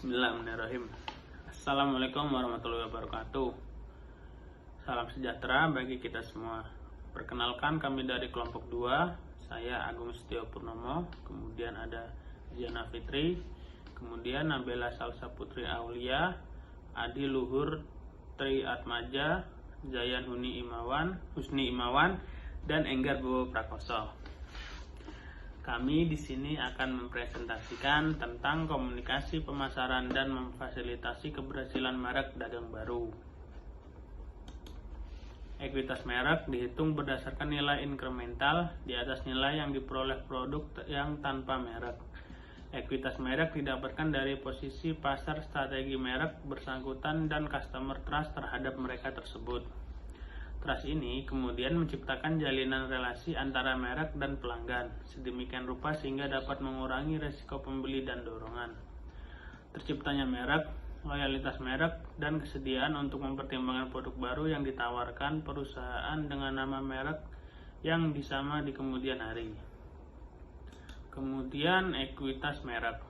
Bismillahirrahmanirrahim. Assalamualaikum warahmatullahi wabarakatuh. Salam sejahtera bagi kita semua. Perkenalkan, kami dari kelompok 2. Saya Agung Setio Purnomo, kemudian ada Ziana Fitri, kemudian Nabila Salsa Putri Aulia, Adi Luhur Tri Atmaja, Zayan Husni Imawan, dan Enggar Bowo Prakoso. Kami di sini akan mempresentasikan tentang komunikasi pemasaran dan memfasilitasi keberhasilan merek dagang baru. Ekuitas merek dihitung berdasarkan nilai inkremental di atas nilai yang diperoleh produk yang tanpa merek. Ekuitas merek didapatkan dari posisi pasar, strategi merek bersangkutan, dan customer trust terhadap mereka tersebut. Trust ini kemudian menciptakan jalinan relasi antara merek dan pelanggan, sedemikian rupa sehingga dapat mengurangi resiko pembeli dan dorongan. Terciptanya merek, loyalitas merek, dan kesediaan untuk mempertimbangkan produk baru yang ditawarkan perusahaan dengan nama merek yang disama di kemudian hari. Kemudian ekuitas merek.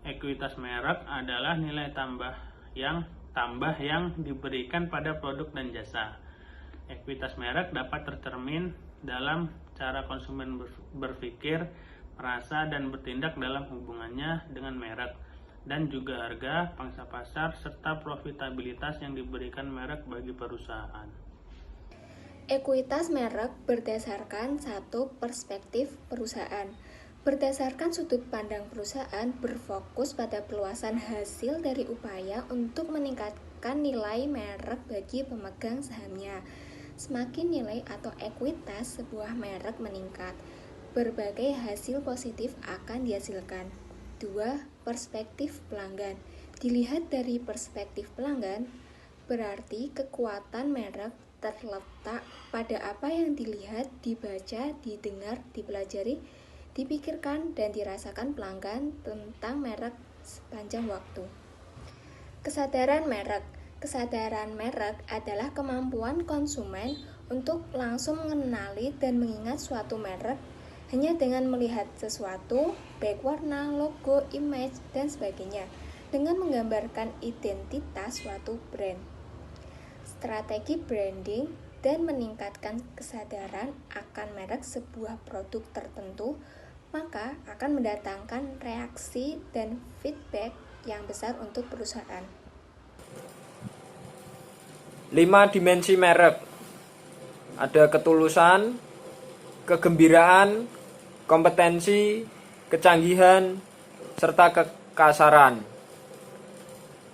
Ekuitas merek adalah nilai tambah yang diberikan pada produk dan jasa. Ekuitas merek dapat tercermin dalam cara konsumen berpikir, merasa, dan bertindak dalam hubungannya dengan merek, dan juga harga, pangsa pasar, serta profitabilitas yang diberikan merek bagi perusahaan. Ekuitas merek berdasarkan satu perspektif perusahaan. Berdasarkan sudut pandang perusahaan, berfokus pada peluasan hasil dari upaya untuk meningkatkan nilai merek bagi pemegang sahamnya. Semakin nilai atau ekuitas sebuah merek meningkat, berbagai hasil positif akan dihasilkan. 2. Perspektif pelanggan. Dilihat dari perspektif pelanggan, berarti kekuatan merek terletak pada apa yang dilihat, dibaca, didengar, dipelajari, dipikirkan, dan dirasakan pelanggan tentang merek sepanjang waktu. Kesadaran merek. Kesadaran merek adalah kemampuan konsumen untuk langsung mengenali dan mengingat suatu merek hanya dengan melihat sesuatu, baik warna, logo, image, dan sebagainya, dengan menggambarkan identitas suatu brand. Strategi branding dan meningkatkan kesadaran akan merek sebuah produk tertentu, maka akan mendatangkan reaksi dan feedback yang besar untuk perusahaan. 5 dimensi merek. Ada ketulusan, kegembiraan, kompetensi, kecanggihan, serta kekasaran.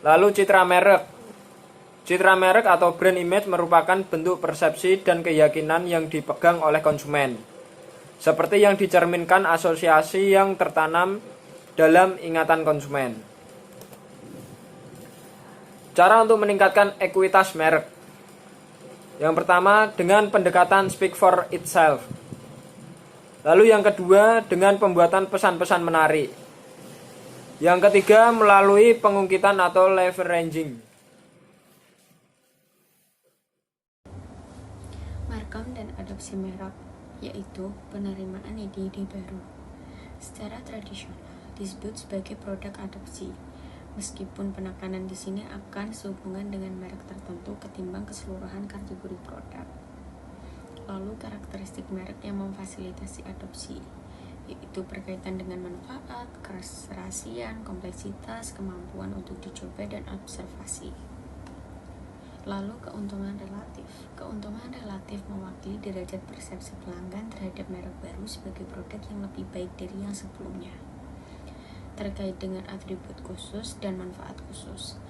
Lalu citra merek. Citra merek atau brand image merupakan bentuk persepsi dan keyakinan yang dipegang oleh konsumen, seperti yang dicerminkan asosiasi yang tertanam dalam ingatan konsumen. Cara untuk meningkatkan ekuitas merek. Yang pertama, dengan pendekatan speak for itself. Lalu yang kedua, dengan pembuatan pesan-pesan menarik. Yang ketiga, melalui pengungkitan atau leveraging. Markom dan adopsi merek, yaitu penerimaan ide-ide baru. Secara tradisional disebut sebagai produk adopsi, meskipun penekanan di sini akan sehubungan dengan merek tertentu ketimbang keseluruhan kategori produk. Lalu karakteristik merek yang memfasilitasi adopsi, yaitu berkaitan dengan manfaat, kerahasiaan, kompleksitas, kemampuan untuk dicoba, dan observasi. Lalu keuntungan relatif. Keuntungan relatif mewakili derajat persepsi pelanggan terhadap merek baru sebagai produk yang lebih baik dari yang sebelumnya, terkait dengan atribut khusus dan manfaat khusus.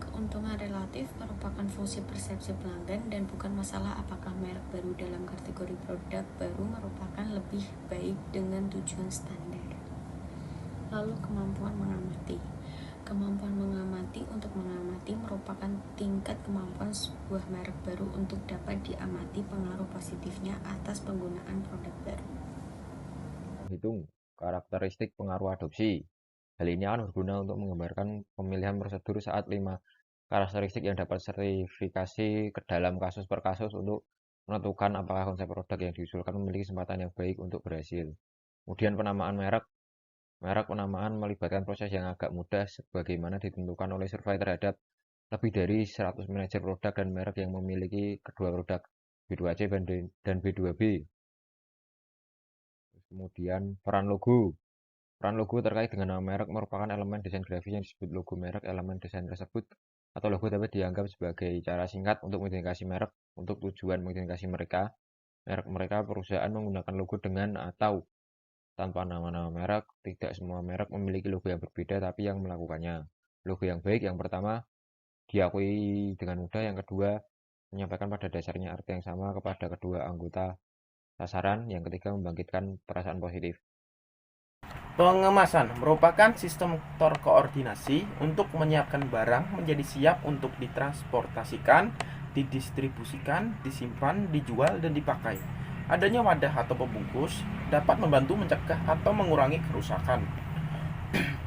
Keuntungan relatif merupakan fungsi persepsi pelanggan dan bukan masalah apakah merek baru dalam kategori produk baru merupakan lebih baik dengan tujuan standar. Lalu kemampuan mengamati. Kemampuan mengamati untuk mengamati merupakan tingkat kemampuan sebuah merek baru untuk dapat diamati pengaruh positifnya atas penggunaan produk baru. Hitung karakteristik pengaruh adopsi. Hal ini akan berguna untuk menggambarkan pemilihan prosedur saat 5 karakteristik yang dapat verifikasi ke dalam kasus per kasus untuk menentukan apakah konsep produk yang diusulkan memiliki kesempatan yang baik untuk berhasil. Kemudian penamaan merek. Merek penamaan melibatkan proses yang agak mudah sebagaimana ditentukan oleh survei terhadap lebih dari 100 manajer produk dan merek yang memiliki kedua produk B2C dan B2B. Kemudian peran logo. Peran logo terkait dengan nama merek merupakan elemen desain grafis yang disebut logo merek. Elemen desain tersebut atau logo dapat dianggap sebagai cara singkat untuk mengidentifikasi merek. Untuk tujuan mengidentifikasi merek mereka, perusahaan menggunakan logo dengan atau tanpa nama-nama merek. Tidak semua merek memiliki logo yang berbeda, tapi yang melakukannya. Logo yang baik yang pertama diakui dengan mudah, yang kedua menyampaikan pada dasarnya arti yang sama kepada kedua anggota sasaran, yang ketiga membangkitkan perasaan positif. Pengemasan merupakan sistem terkoordinasi untuk menyiapkan barang menjadi siap untuk ditransportasikan, didistribusikan, disimpan, dijual, dan dipakai. Adanya wadah atau pembungkus dapat membantu mencegah atau mengurangi kerusakan,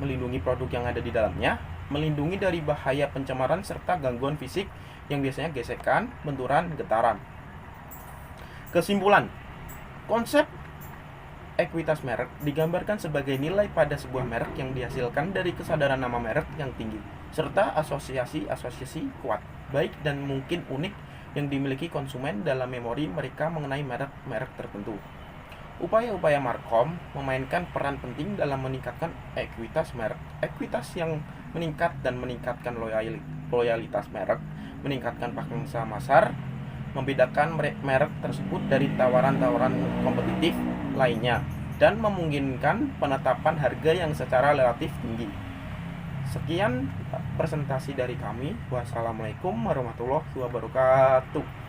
melindungi produk yang ada di dalamnya, melindungi dari bahaya pencemaran serta gangguan fisik yang biasanya gesekan, benturan, getaran. Kesimpulan, konsep ekuitas merek digambarkan sebagai nilai pada sebuah merek yang dihasilkan dari kesadaran nama merek yang tinggi, serta asosiasi kuat, baik dan mungkin unik yang dimiliki konsumen dalam memori mereka mengenai merek-merek tertentu. Upaya-upaya Markom memainkan peran penting dalam meningkatkan ekuitas merek. Ekuitas yang meningkat dan meningkatkan loyalitas merek, meningkatkan pangsa pasar, membedakan merek tersebut dari tawaran-tawaran kompetitif lainnya, dan memungkinkan penetapan harga yang secara relatif tinggi. Sekian presentasi dari kami. Wassalamualaikum warahmatullahi wabarakatuh.